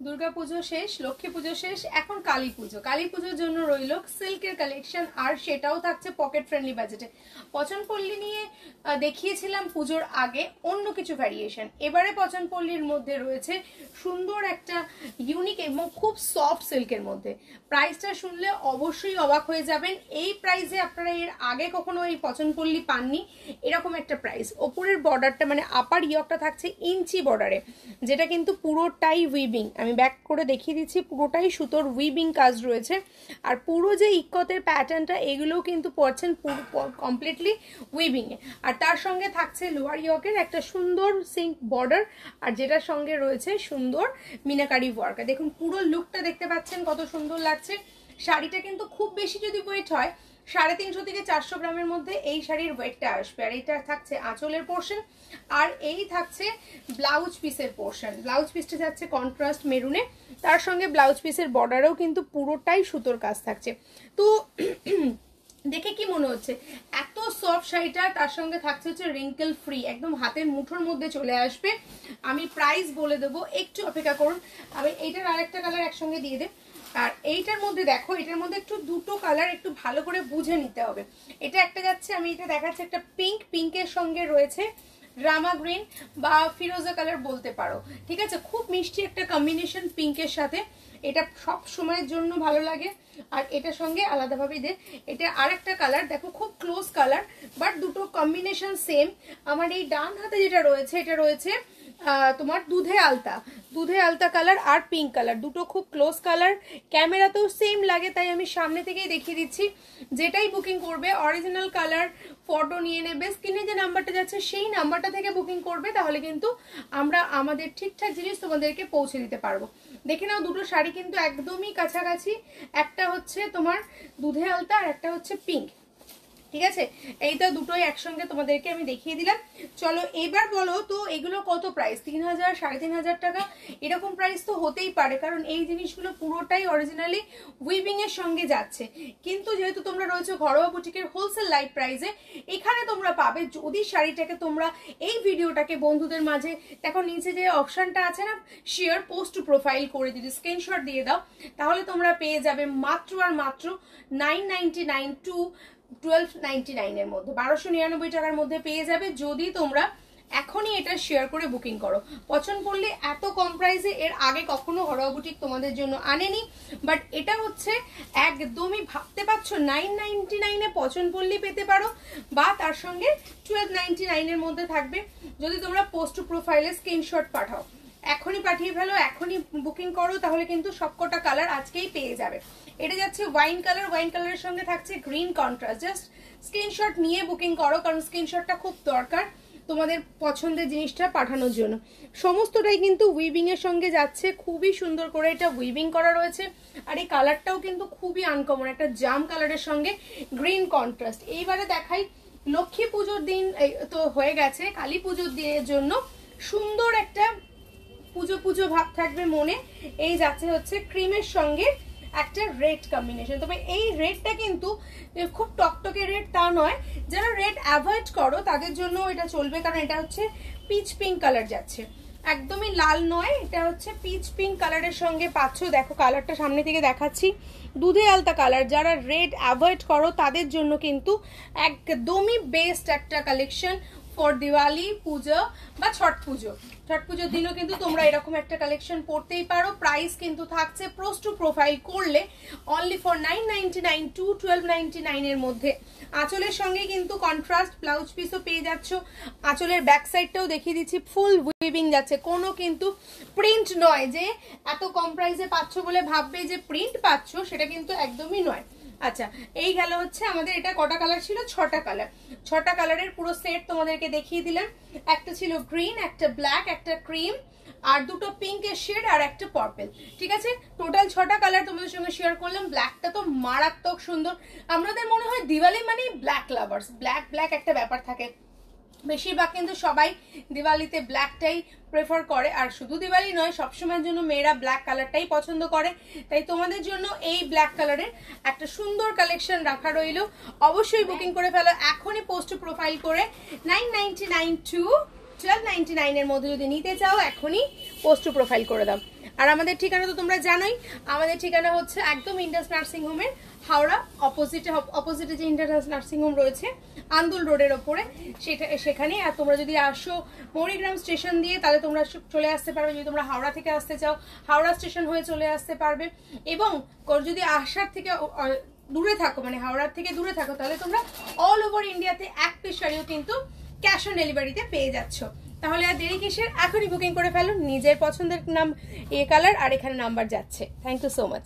দুর্গা পুজো শেষ, লক্ষ্মী পুজো শেষ, এখন কালী পুজো। কালী পুজোর জন্য রইল সিল্কের কালেকশন, আর সেটাও থাকছে পকেট ফ্রেন্ডলি বাজেটে। পছনপল্লী নিয়ে দেখিয়েছিলাম পুজোর আগে অন্য কিছু ভ্যারিয়েশন, এবারে পছনপল্লীর মধ্যে রয়েছে সুন্দর একটা ইউনিক এবং খুব সফট সিল্কের মধ্যে। প্রাইসটা শুনলে অবশ্যই অবাক হয়ে যাবেন, এই প্রাইসে আপনারা এর আগে কখনো এই পছনপল্লী পাননি এরকম একটা প্রাইস। ওপরের বর্ডারটা মানে আপার ইয়কটা থাকছে ইঞ্চি বর্ডারে, যেটা কিন্তু পুরোটাই উইভিং। আমি ব্যাক করে দেখিয়ে দিচ্ছি, পুরোটাই সুতোর উইভিং কাজ রয়েছে। আর পুরো যে ইক্কতের প্যাটার্নটা এগুলোও কিন্তু পড়ছেন কমপ্লিটলি উইভিং এ। আর তার সঙ্গে থাকছে লোয়ার ইয়কের একটা সুন্দর সিঙ্ক বর্ডার, আর যেটার সঙ্গে রয়েছে সুন্দর মিনাকারি ওয়ার্ক। দেখুন পুরো লুকটা দেখতে পাচ্ছেন কত সুন্দর লাগছে। শাড়িটা কিন্তু খুব বেশি যদি ওয়েট হয় 350 থেকে 400 গ্রামের মধ্যে এই শাড়ির ওয়েটটা আসবে। আর এইটা থাকছে আঁচলের পোর্শন, আর এই থাকছে ব্লাউজ পিসের পোর্শন। ব্লাউজ পিসটা যাচ্ছে কন্ট্রাস্ট মেরুনে, তার সঙ্গে ব্লাউজ পিসের বর্ডারেও কিন্তু পুরোটাই সুতোর কাজ থাকছে। তো দেখে কি মনে হচ্ছে এত সফট শাড়িটা, তার সঙ্গে থাকছে হচ্ছে রিঙ্কেল ফ্রি, একদম হাতের মুঠোর মধ্যে চলে আসবে। আমি প্রাইস বলে দেবো, একটু অপেক্ষা করুন। আমি এইটার আরেকটা কালার একসঙ্গে দিয়ে দেব। আর এইটার মধ্যে দেখো, এটার মধ্যে একটু দুটো কালার একটু ভালো করে বুঝে নিতে হবে। এটা একটা যাচ্ছে, আমি এটা দেখাচ্ছি একটা পিঙ্ক, পিঙ্কের সঙ্গে রয়েছে রামা গ্রিন বা ফিরোজা কালার বলতে পারো, ঠিক আছে। খুব মিষ্টি একটা কম্বিনেশন পিঙ্কের সাথে, এটা সব সময়ের জন্য ভালো লাগে। আর এটার সঙ্গে আলাদাভাবে দে, এটা আরেকটা কালার দেখো, খুব ক্লোজ কালার বাট দুটো কম্বিনেশন সেম। আমার এই ডান হাতে যেটা রয়েছে এটা রয়েছে তোমার দুধে আলতা কালার আর পিঙ্ক কালার, দুটো খুব ক্লোজ কালার। ক্যামেরাতেও সেম লাগে, তাই আমি সামনে থেকেই দেখিয়ে দিচ্ছি। যেটাই বুকিং করবে অরিজিনাল কালার ফটো নিয়ে নেবে, স্ক্রিনে যে নাম্বারটা যাচ্ছে সেই নাম্বারটা থেকে বুকিং করবে, তাহলে কিন্তু আমরা আমাদের ঠিকঠাক জিনিস তোমাদেরকে পৌঁছে দিতে পারবো। দেখে নাও দুটো শাড়ি কিন্তু একদমই কাছাকাছি, একটা হচ্ছে তোমার দুধে আলতা আর একটা হচ্ছে পিঙ্ক, ঠিক আছে। এইটা দুটোই একসঙ্গে তোমাদেরকে আমি দেখিয়ে দিলাম। চলো এবার বলো তো এগুলো কত প্রাইস? 3000, 3500 টাকা এরকম প্রাইস তো হতেই পারে, কারণ এই জিনিসগুলো পুরোটাই অরিজিনালি উইভিং এর সঙ্গে যাচ্ছে। কিন্তু যেহেতু তোমরা রয়েছে ঘরোয়া বুটিকের হোলসেল লাইট প্রাইসে, এখানে তোমরা পাবে যদি শাড়িটাকে তোমরা এই ভিডিওটাকে বন্ধুদের মাঝে দেখো, নিচে যে অপশনটা আছে না শেয়ার পোস্ট টু প্রোফাইল করে দিদি স্ক্রিনশট দিয়ে দাও, তাহলে তোমরা পেয়ে যাবে মাত্র আর মাত্র 999 টু 1299 এর মধ্যে, 1299 টাকার মধ্যে পেয়ে যাবে যদি তোমরা এখনই এটা শেয়ার করে বুকিং করো। পছনপল্লী এত কম প্রাইসে এর আগে কখনো ঘরোয়া বুটিক তোমাদের জন্য আনেনি, বাট এটা হচ্ছে একদমই ভাবতে পারছো 999 এ পছনপল্লী পেতে পারো, বা তার সঙ্গে 1299 এর মধ্যে থাকবে যদি তোমরা পোস্ট টু প্রোফাইলে স্ক্রিনশট পাঠাও। এখনই পাঠিয়ে ফেলো, এখনই বুকিং করো, তাহলে কিন্তু সবকটা কালার আজকেই পেয়ে যাবে। এটা যাচ্ছে ওয়াইন কালার, ওয়াইন কালারের সঙ্গে থাকছে গ্রিন কন্ট্রাস্ট। জাস্ট স্ক্রিনশট নিয়ে বুকিং করো, কারণ স্ক্রিনশটটা খুব দরকার তোমাদের পছন্দের জিনিসটা পাঠানোর জন্য। সমস্তটাই কিন্তু উইভিং এর সঙ্গে যাচ্ছে, খুবই সুন্দর করে এটা উইভিং করা রয়েছে। আর এই কালারটাও কিন্তু খুবই আনকমন, একটা জাম কালারের সঙ্গে গ্রিন কন্ট্রাস্ট। এইবারে দেখাই লক্ষ্মী পুজোর দিন তো হয়ে গেছে, কালী পুজোর দিনের জন্য সুন্দর একটা পুজো পুজো ভাব থাকবে মনে। এই যাচ্ছে হচ্ছে ক্রিমের সঙ্গে একটা রেড কম্বিনেশন, তবে এই রেডটা কিন্তু খুব টকটকে রেড তা নয়, যারা রেড অ্যাভয়েড করো তাদের জন্য এটা চলবে, কারণ এটা হচ্ছে পিচ পিঙ্ক কালার যাচ্ছে, একদমই লাল নয়, এটা হচ্ছে পিচ পিঙ্ক কালারের সঙ্গে পাচ্ছ। দেখো কালারটা সামনে থেকে দেখাচ্ছি, দুধে আলতা কালার। যারা রেড অ্যাভয়েড করো তাদের জন্য কিন্তু একদমই বেস্ট একটা কালেকশন ফর দিওয়ালি পুজো বা ছট পুজোর দিনও কিন্তু তোমরা এরকম একটা কালেকশন পড়তেই পারো। প্রাইস কিন্তু থাকছে পোস্ট টু প্রোফাইল করলে অনলি ফর 999 টু 1299 এর মধ্যে। আঁচলের সঙ্গে কিন্তু কন্ট্রাস্ট ব্লাউজ পিসও পেয়ে যাচ্ছ। আঁচলের ব্যাক সাইডটাও দেখিয়ে দিচ্ছি, ফুল উইভিং যাচ্ছে, কোনো কিন্তু প্রিন্ট নয় যে এত কম প্রাইসে পাচ্ছ বলে ভাববে যে প্রিন্ট পাচ্ছ, সেটা কিন্তু একদমই নয়। আচ্ছা, এই গেল হচ্ছে আমাদের, এটা কটা কালার ছিল? 6টা কালার। 6টা কালারের পুরো সেট তোমাদেরকে দেখিয়ে দিলাম। একটা ছিল গ্রিন, একটা ব্ল্যাক, একটা ক্রিম, আর দুটো পিঙ্কের শেড আর একটা পার্পল, ঠিক আছে। টোটাল 6টা কালার তোমাদের সঙ্গে শেয়ার করলাম। ব্ল্যাকটা তো মারাত্মক সুন্দর। আমাদের মনে হয় দিওয়ালি মানে ব্ল্যাক লাভার্স, ব্ল্যাক একটা ব্যাপার থাকে, বেশিরভাগ কিন্তু সবাই দিওয়ালিতে ব্ল্যাকটাই প্রেফার করে। আর শুধু দিওয়ালি নয়, সবসময়ের জন্য মেয়েরা ব্ল্যাক কালারটাই পছন্দ করে, তাই তোমাদের জন্য এই ব্ল্যাক কালারের একটা সুন্দর কালেকশন রাখা রইল। অবশ্যই বুকিং করে ফেলো এখনই পোস্ট প্রোফাইল করে। 999 টু 1299 এর মধ্যে যদি নিতে চাও এখনই পোস্ট প্রোফাইল করে দাও। আর আমাদের ঠিকানা তো তোমরা জানোই, আমাদের ঠিকানা হচ্ছে একদম ইন্ডাস নার্সিং হোমের হাওড়া অপোজিটে যে ইন্ডাস নার্সিং হোম রয়েছে আন্দুল রোডের ওপরে, সেখানে। আর তোমরা যদি আসো মৌরিগ্রাম স্টেশন দিয়ে তাহলে তোমরা চলে আসতে পারবে। যদি তোমরা হাওড়া থেকে আসতে চাও হাওড়া স্টেশন হয়ে চলে আসতে পারবে। এবং যদি আসার থেকে দূরে থাকো, মানে হাওড়ার থেকে দূরে থাকো, তাহলে তোমরা অল ওভার ইন্ডিয়াতে এক পিস শাড়িও কিন্তু ক্যাশ অন ডেলিভারিতে পেয়ে যাচ্ছ। তাহলে আর দেরি কিসের, এখনই বুকিং করে ফেলো নিজের পছন্দের কালার, আর এখানে নাম্বার যাচ্ছে। Thank you so much.